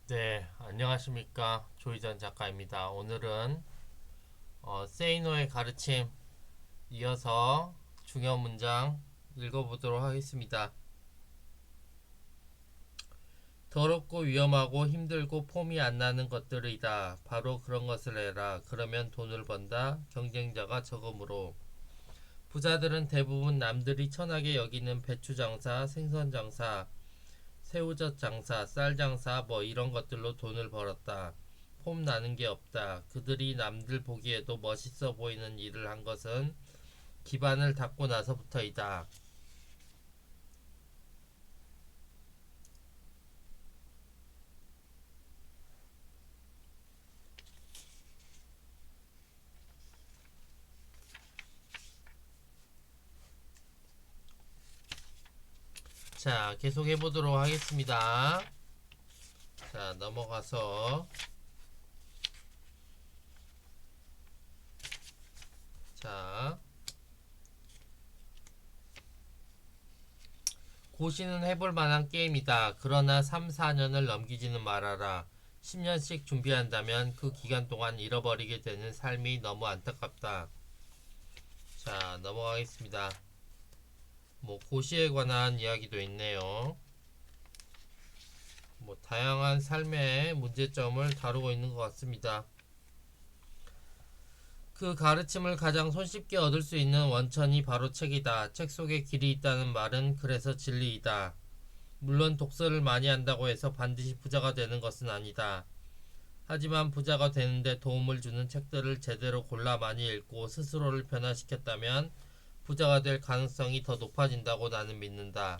네, 안녕하십니까. 조희전 작가입니다. 오늘은 세이노의 가르침 이어서 중요 문장 읽어보도록 하겠습니다. 더럽고 위험하고 힘들고 폼이 안 나는 것들이다. 바로 그런 것을 해라. 그러면 돈을 번다. 경쟁자가 적으므로. 부자들은 대부분 남들이 천하게 여기는 배추 장사, 생선 장사, 새우젓 장사, 쌀 장사 뭐 이런 것들로 돈을 벌었다. 폼 나는 게 없다. 그들이 남들 보기에도 멋있어 보이는 일을 한 것은 기반을 닦고 나서부터이다. 자, 계속 해보도록 하겠습니다. 자, 넘어가서 자, 고시는 해볼 만한 게임이다. 그러나 3, 4년을 넘기지는 말아라. 10년씩 준비한다면 그 기간 동안 잃어버리게 되는 삶이 너무 안타깝다. 자, 넘어가겠습니다. 뭐 고시에 관한 이야기도 있네요. 뭐 다양한 삶의 문제점을 다루고 있는 것 같습니다. 그 가르침을 가장 손쉽게 얻을 수 있는 원천이 바로 책이다. 책 속에 길이 있다는 말은 그래서 진리이다. 물론 독서를 많이 한다고 해서 반드시 부자가 되는 것은 아니다. 하지만 부자가 되는데 도움을 주는 책들을 제대로 골라 많이 읽고 스스로를 변화시켰다면 부자가 될 가능성이 더 높아진다고 나는 믿는다.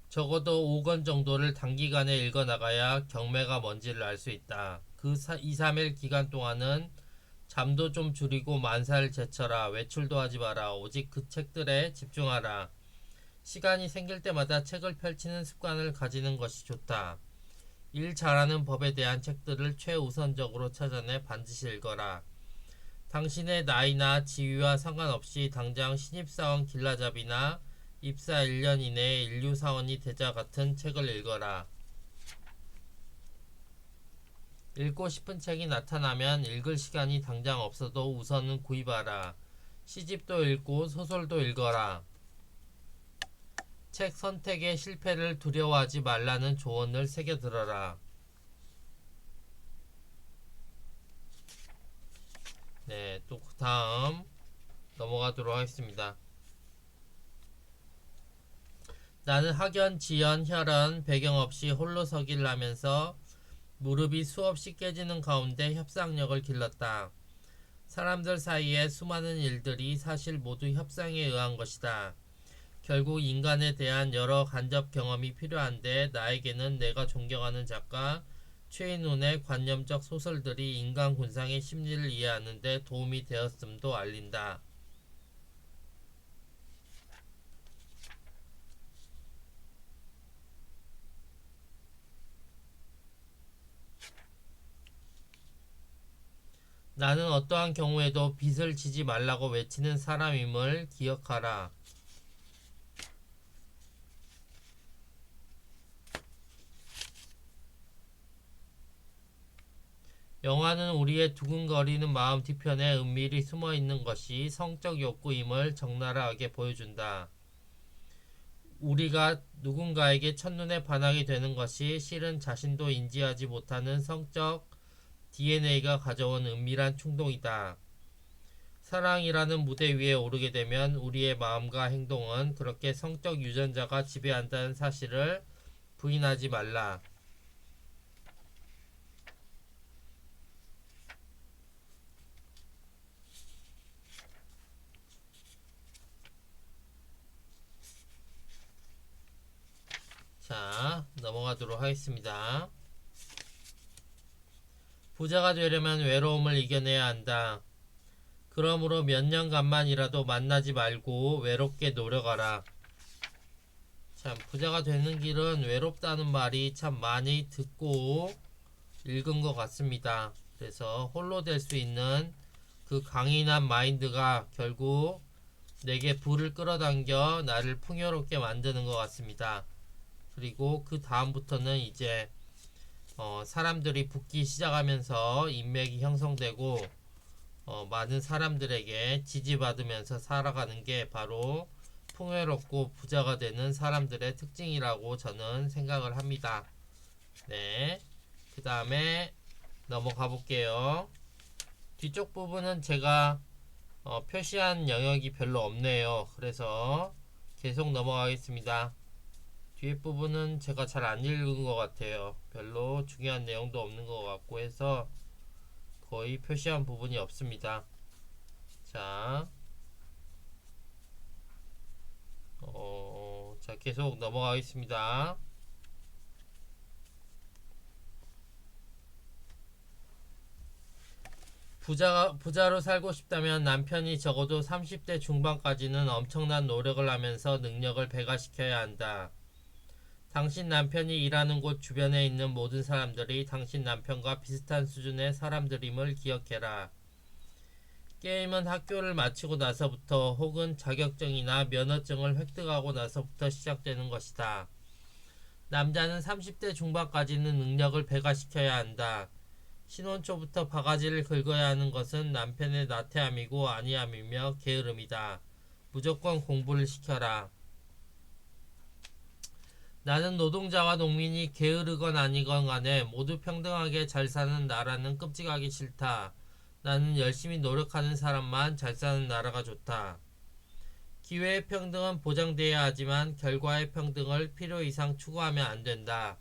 적어도 5권 정도를 단기간에 읽어나가야 경매가 뭔지를 알 수 있다. 그 2, 3일 기간 동안은 잠도 좀 줄이고 만사를 제쳐라. 외출도 하지 마라. 오직 그 책들에 집중하라. 시간이 생길 때마다 책을 펼치는 습관을 가지는 것이 좋다. 일 잘하는 법에 대한 책들을 최우선적으로 찾아내 반드시 읽어라. 당신의 나이나 지위와 상관없이 당장 신입사원 길라잡이나 입사 1년 이내에 인류사원이 되자 같은 책을 읽어라. 읽고 싶은 책이 나타나면 읽을 시간이 당장 없어도 우선은 구입하라. 시집도 읽고 소설도 읽어라. 책 선택의 실패를 두려워하지 말라는 조언을 새겨들어라. 네, 또 다음 넘어가도록 하겠습니다. 나는 학연, 지연, 혈연, 배경 없이 홀로 서기를 하면서 무릎이 수없이 깨지는 가운데 협상력을 길렀다. 사람들 사이의 수많은 일들이 사실 모두 협상에 의한 것이다. 결국 인간에 대한 여러 간접 경험이 필요한데 나에게는 내가 존경하는 작가 최인훈의 관념적 소설들이 인간 군상의 심리를 이해하는 데 도움이 되었음도 알린다. 나는 어떠한 경우에도 빚을 지지 말라고 외치는 사람임을 기억하라. 영화는 우리의 두근거리는 마음 뒤편에 은밀히 숨어있는 것이 성적 욕구임을 적나라하게 보여준다. 우리가 누군가에게 첫눈에 반하게 되는 것이 실은 자신도 인지하지 못하는 성적 DNA가 가져온 은밀한 충동이다. 사랑이라는 무대 위에 오르게 되면 우리의 마음과 행동은 그렇게 성적 유전자가 지배한다는 사실을 부인하지 말라. 자, 넘어가도록 하겠습니다. 부자가 되려면 외로움을 이겨내야 한다. 그러므로 몇 년간만이라도 만나지 말고 외롭게 노력하라. 참, 부자가 되는 길은 외롭다는 말이 참 많이 듣고 읽은 것 같습니다. 그래서 홀로 될 수 있는 그 강인한 마인드가 결국 내게 부를 끌어당겨 나를 풍요롭게 만드는 것 같습니다. 그리고 그 다음부터는 이제 사람들이 붙기 시작하면서 인맥이 형성되고 많은 사람들에게 지지받으면서 살아가는 게 바로 풍요롭고 부자가 되는 사람들의 특징이라고 저는 생각을 합니다. 네, 그 다음에 넘어가 볼게요. 뒤쪽 부분은 제가 표시한 영역이 별로 없네요. 그래서 계속 넘어가겠습니다. 뒤에 부분은 제가 잘 안 읽은 것 같아요. 별로 중요한 내용도 없는 것 같고 해서 거의 표시한 부분이 없습니다. 자, 자 계속 넘어가겠습니다. 부자로 살고 싶다면 남편이 적어도 30대 중반까지는 엄청난 노력을 하면서 능력을 배가시켜야 한다. 당신 남편이 일하는 곳 주변에 있는 모든 사람들이 당신 남편과 비슷한 수준의 사람들임을 기억해라. 게임은 학교를 마치고 나서부터 혹은 자격증이나 면허증을 획득하고 나서부터 시작되는 것이다. 남자는 30대 중반까지는 능력을 배가시켜야 한다. 신혼 초부터 바가지를 긁어야 하는 것은 남편의 나태함이고 아니함이며 게으름이다. 무조건 공부를 시켜라. 나는 노동자와 농민이 게으르건 아니건 간에 모두 평등하게 잘 사는 나라는 끔찍하기 싫다. 나는 열심히 노력하는 사람만 잘 사는 나라가 좋다. 기회의 평등은 보장돼야 하지만 결과의 평등을 필요 이상 추구하면 안 된다.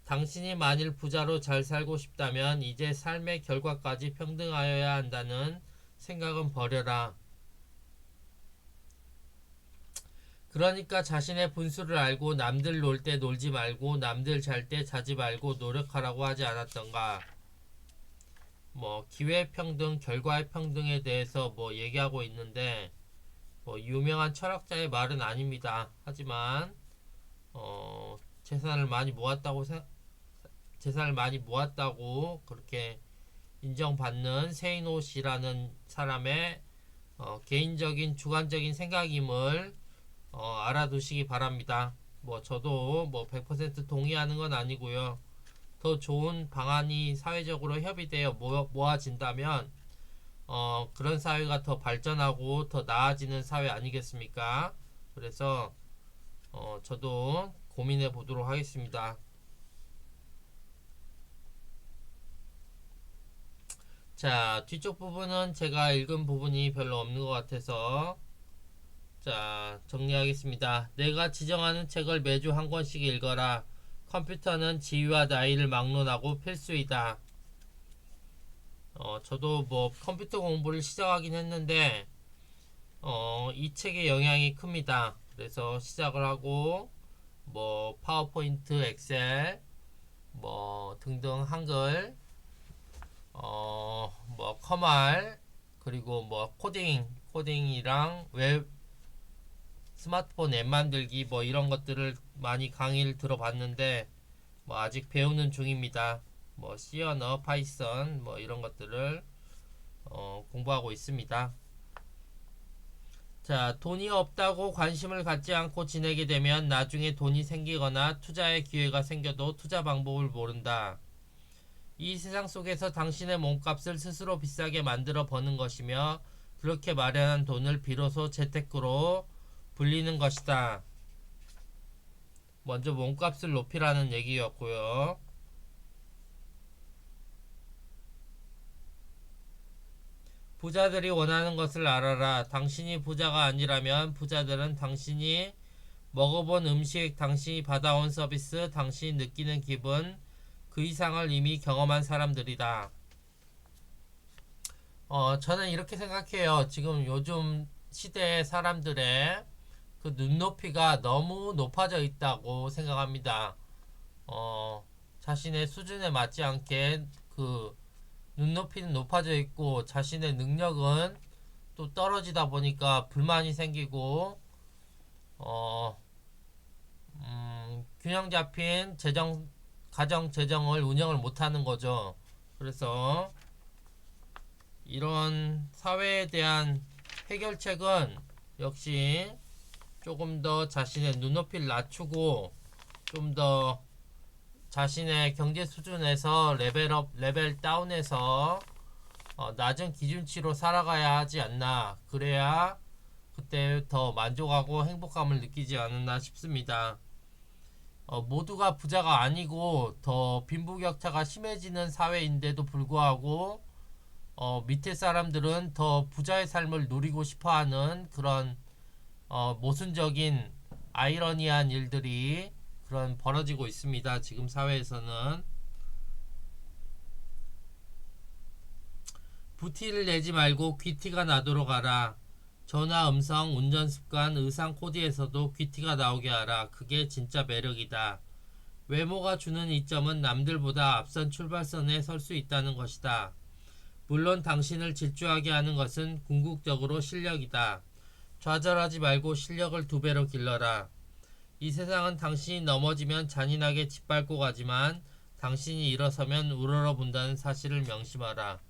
당신이 만일 부자로 잘 살고 싶다면 이제 삶의 결과까지 평등하여야 한다는 생각은 버려라. 그러니까 자신의 분수를 알고 남들 놀 때 놀지 말고 남들 잘 때 자지 말고 노력하라고 하지 않았던가. 기회 평등, 결과의 평등에 대해서 얘기하고 있는데 유명한 철학자의 말은 아닙니다. 하지만 재산을 많이 모았다고 그렇게 인정받는 세이노 씨라는 사람의 개인적인 주관적인 생각임을 알아두시기 바랍니다. 저도 100% 동의하는 건 아니고요. 더 좋은 방안이 사회적으로 협의되어 모아진다면 그런 사회가 더 발전하고 더 나아지는 사회 아니겠습니까? 그래서 저도 고민해 보도록 하겠습니다. 자, 뒤쪽 부분은 제가 읽은 부분이 별로 없는 것 같아서 자, 정리하겠습니다. 내가 지정하는 책을 매주 한 권씩 읽어라. 컴퓨터는 지위와 나이를 막론하고 필수이다. 저도 컴퓨터 공부를 시작하긴 했는데 이 책의 영향이 큽니다. 그래서 시작을 하고 파워포인트, 엑셀 등등 한글 커말 그리고 코딩이랑 웹 스마트폰 앱 만들기 이런 것들을 많이 강의를 들어봤는데 아직 배우는 중입니다. C 언어, 파이썬 이런 것들을 공부하고 있습니다. 자, 돈이 없다고 관심을 갖지 않고 지내게 되면 나중에 돈이 생기거나 투자의 기회가 생겨도 투자 방법을 모른다. 이 세상 속에서 당신의 몸값을 스스로 비싸게 만들어 버는 것이며 그렇게 마련한 돈을 비로소 재테크로 불리는 것이다. 먼저 몸값을 높이라는 얘기였고요. 부자들이 원하는 것을 알아라. 당신이 부자가 아니라면 부자들은 당신이 먹어본 음식, 당신이 받아온 서비스, 당신이 느끼는 기분 그 이상을 이미 경험한 사람들이다. 저는 이렇게 생각해요. 지금 요즘 시대의 사람들의 그 눈높이가 너무 높아져 있다고 생각합니다. 자신의 수준에 맞지 않게 그 눈높이는 높아져 있고 자신의 능력은 또 떨어지다 보니까 불만이 생기고 균형 잡힌 가정 재정을 운영을 못하는 거죠. 그래서 이런 사회에 대한 해결책은 역시 조금 더 자신의 눈높이를 낮추고 좀 더 자신의 경제 수준에서 레벨업, 레벨 다운해서 낮은 기준치로 살아가야 하지 않나. 그래야 그때 더 만족하고 행복감을 느끼지 않았나 싶습니다. 모두가 부자가 아니고 더 빈부격차가 심해지는 사회인데도 불구하고 밑에 사람들은 더 부자의 삶을 누리고 싶어하는 그런 모순적인 아이러니한 일들이 그런 벌어지고 있습니다. 지금 사회에서는 부티를 내지 말고 귀티가 나도록 하라. 전화, 음성, 운전 습관, 의상 코디에서도 귀티가 나오게 하라. 그게 진짜 매력이다. 외모가 주는 이점은 남들보다 앞선 출발선에 설 수 있다는 것이다. 물론 당신을 질주하게 하는 것은 궁극적으로 실력이다. 좌절하지 말고 실력을 2배로 길러라. 이 세상은 당신이 넘어지면 잔인하게 짓밟고 가지만 당신이 일어서면 우러러본다는 사실을 명심하라.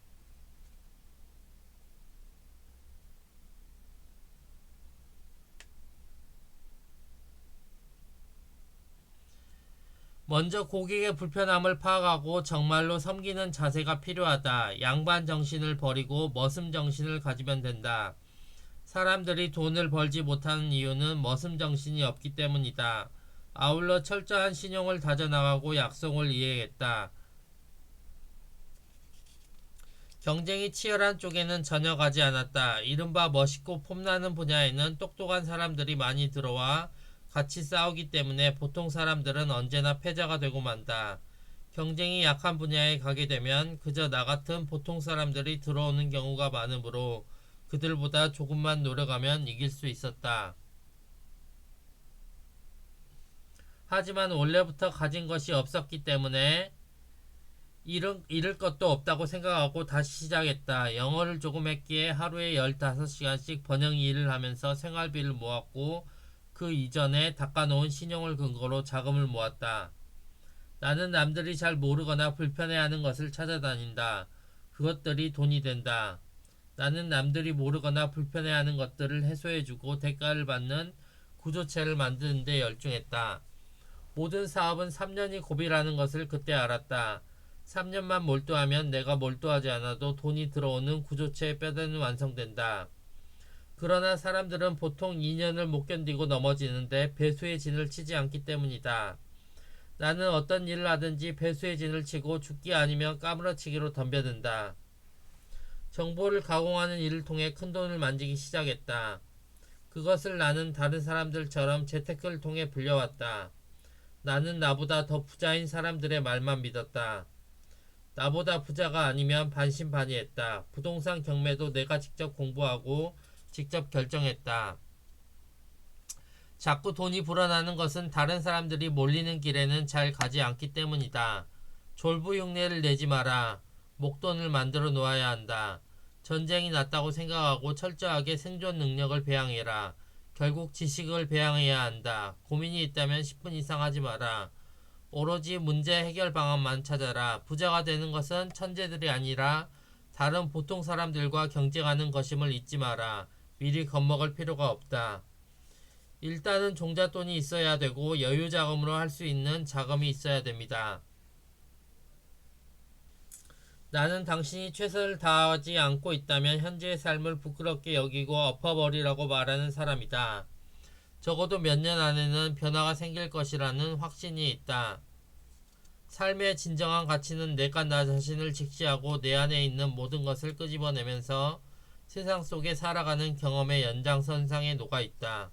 먼저 고객의 불편함을 파악하고 정말로 섬기는 자세가 필요하다. 양반 정신을 버리고 머슴 정신을 가지면 된다. 사람들이 돈을 벌지 못하는 이유는 머슴 정신이 없기 때문이다. 아울러 철저한 신용을 다져나가고 약속을 이행했다. 경쟁이 치열한 쪽에는 전혀 가지 않았다. 이른바 멋있고 폼나는 분야에는 똑똑한 사람들이 많이 들어와 같이 싸우기 때문에 보통 사람들은 언제나 패자가 되고 만다. 경쟁이 약한 분야에 가게 되면 그저 나 같은 보통 사람들이 들어오는 경우가 많으므로 그들보다 조금만 노력하면 이길 수 있었다. 하지만 원래부터 가진 것이 없었기 때문에 잃을 것도 없다고 생각하고 다시 시작했다. 영어를 조금 했기에 하루에 15시간씩 번역 일을 하면서 생활비를 모았고 그 이전에 닦아놓은 신용을 근거로 자금을 모았다. 나는 남들이 잘 모르거나 불편해하는 것을 찾아다닌다. 그것들이 돈이 된다. 나는 남들이 모르거나 불편해하는 것들을 해소해주고 대가를 받는 구조체를 만드는 데 열중했다. 모든 사업은 3년이 고비라는 것을 그때 알았다. 3년만 몰두하면 내가 몰두하지 않아도 돈이 들어오는 구조체의 뼈대는 완성된다. 그러나 사람들은 보통 2년을 못 견디고 넘어지는데 배수의 진을 치지 않기 때문이다. 나는 어떤 일을 하든지 배수의 진을 치고 죽기 아니면 까무러치기로 덤벼든다. 정보를 가공하는 일을 통해 큰돈을 만지기 시작했다. 그것을 나는 다른 사람들처럼 재테크를 통해 불려왔다. 나는 나보다 더 부자인 사람들의 말만 믿었다. 나보다 부자가 아니면 반신반의했다. 부동산 경매도 내가 직접 공부하고 직접 결정했다. 자꾸 돈이 불어나는 것은 다른 사람들이 몰리는 길에는 잘 가지 않기 때문이다. 졸부흉내를 내지 마라. 목돈을 만들어 놓아야 한다. 전쟁이 났다고 생각하고 철저하게 생존 능력을 배양해라. 결국 지식을 배양해야 한다. 고민이 있다면 10분 이상 하지 마라. 오로지 문제 해결 방안만 찾아라. 부자가 되는 것은 천재들이 아니라 다른 보통 사람들과 경쟁하는 것임을 잊지 마라. 미리 겁먹을 필요가 없다. 일단은 종잣돈이 있어야 되고 여유 자금으로 할 수 있는 자금이 있어야 됩니다. 나는 당신이 최선을 다하지 않고 있다면 현재의 삶을 부끄럽게 여기고 엎어버리라고 말하는 사람이다. 적어도 몇 년 안에는 변화가 생길 것이라는 확신이 있다. 삶의 진정한 가치는 내가 나 자신을 직시하고 내 안에 있는 모든 것을 끄집어내면서 세상 속에 살아가는 경험의 연장선상에 녹아 있다.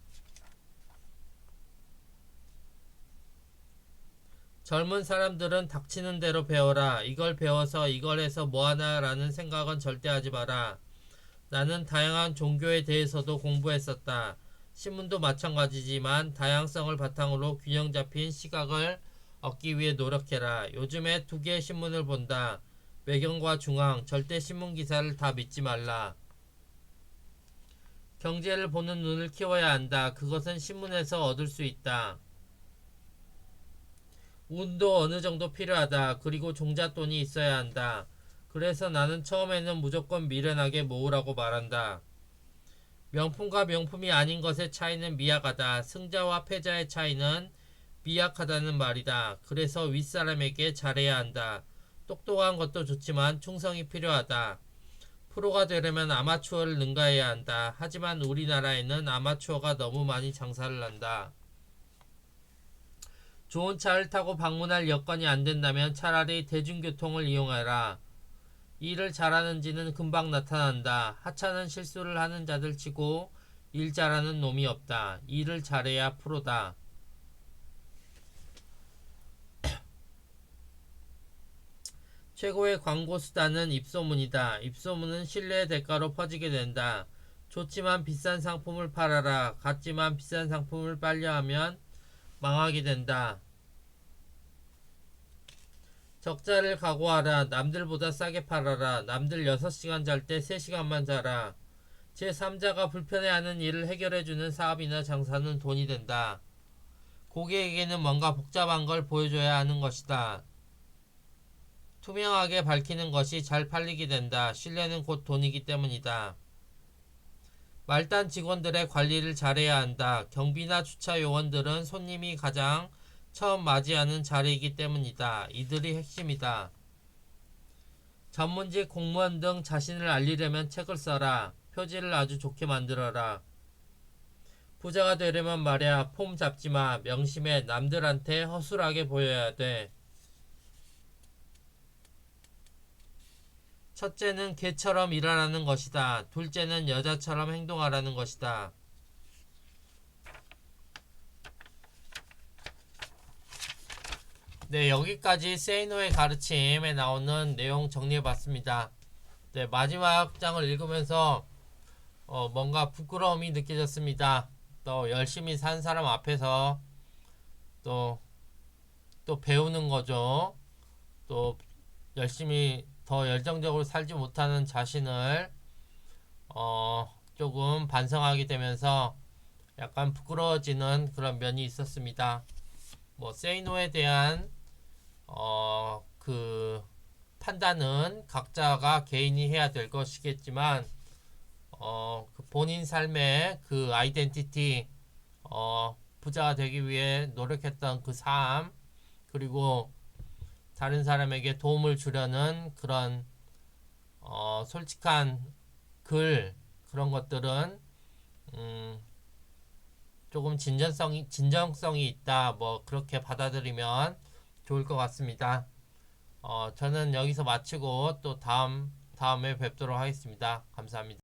젊은 사람들은 닥치는 대로 배워라. 이걸 배워서 이걸 해서 뭐하나 라는 생각은 절대 하지 마라. 나는 다양한 종교에 대해서도 공부했었다. 신문도 마찬가지지만 다양성을 바탕으로 균형 잡힌 시각을 얻기 위해 노력해라. 요즘에 2개의 신문을 본다. 외경과 중앙, 절대 신문 기사를 다 믿지 말라. 경제를 보는 눈을 키워야 한다. 그것은 신문에서 얻을 수 있다. 운도 어느 정도 필요하다. 그리고 종잣돈이 있어야 한다. 그래서 나는 처음에는 무조건 미련하게 모으라고 말한다. 명품과 명품이 아닌 것의 차이는 미약하다. 승자와 패자의 차이는 미약하다는 말이다. 그래서 윗사람에게 잘해야 한다. 똑똑한 것도 좋지만 충성이 필요하다. 프로가 되려면 아마추어를 능가해야 한다. 하지만 우리나라에는 아마추어가 너무 많이 장사를 한다. 좋은 차를 타고 방문할 여건이 안 된다면 차라리 대중교통을 이용해라. 일을 잘하는지는 금방 나타난다. 하찮은 실수를 하는 자들 치고 일 잘하는 놈이 없다. 일을 잘해야 프로다. 최고의 광고 수단은 입소문이다. 입소문은 신뢰의 대가로 퍼지게 된다. 좋지만 비싼 상품을 팔아라. 같지만 비싼 상품을 빨려 하면 망하게 된다. 적자를 각오하라. 남들보다 싸게 팔아라. 남들 6시간 잘 때 3시간만 자라. 제3자가 불편해하는 일을 해결해주는 사업이나 장사는 돈이 된다. 고객에게는 뭔가 복잡한 걸 보여줘야 하는 것이다. 투명하게 밝히는 것이 잘 팔리게 된다. 신뢰는 곧 돈이기 때문이다. 말단 직원들의 관리를 잘해야 한다. 경비나 주차 요원들은 손님이 가장 처음 맞이하는 자리이기 때문이다. 이들이 핵심이다. 전문직 공무원 등 자신을 알리려면 책을 써라. 표지를 아주 좋게 만들어라. 부자가 되려면 말야 폼 잡지마. 명심해. 남들한테 허술하게 보여야 돼. 첫째는 개처럼 일하라는 것이다. 둘째는 여자처럼 행동하라는 것이다. 네, 여기까지 세이노의 가르침에 나오는 내용 정리해봤습니다. 네, 마지막 장을 읽으면서 뭔가 부끄러움이 느껴졌습니다. 또 열심히 산 사람 앞에서 또 배우는 거죠. 또 열심히 더 열정적으로 살지 못하는 자신을 조금 반성하게 되면서 약간 부끄러워지는 그런 면이 있었습니다. 뭐 세이노에 대한 그 판단은 각자가 개인이 해야 될 것이겠지만 그 본인 삶의 그 아이덴티티, 부자가 되기 위해 노력했던 그 삶, 그리고 다른 사람에게 도움을 주려는 그런 솔직한 글, 그런 것들은 조금 진정성이 있다, 뭐 그렇게 받아들이면 좋을 것 같습니다. 저는 여기서 마치고 또 다음에 뵙도록 하겠습니다. 감사합니다.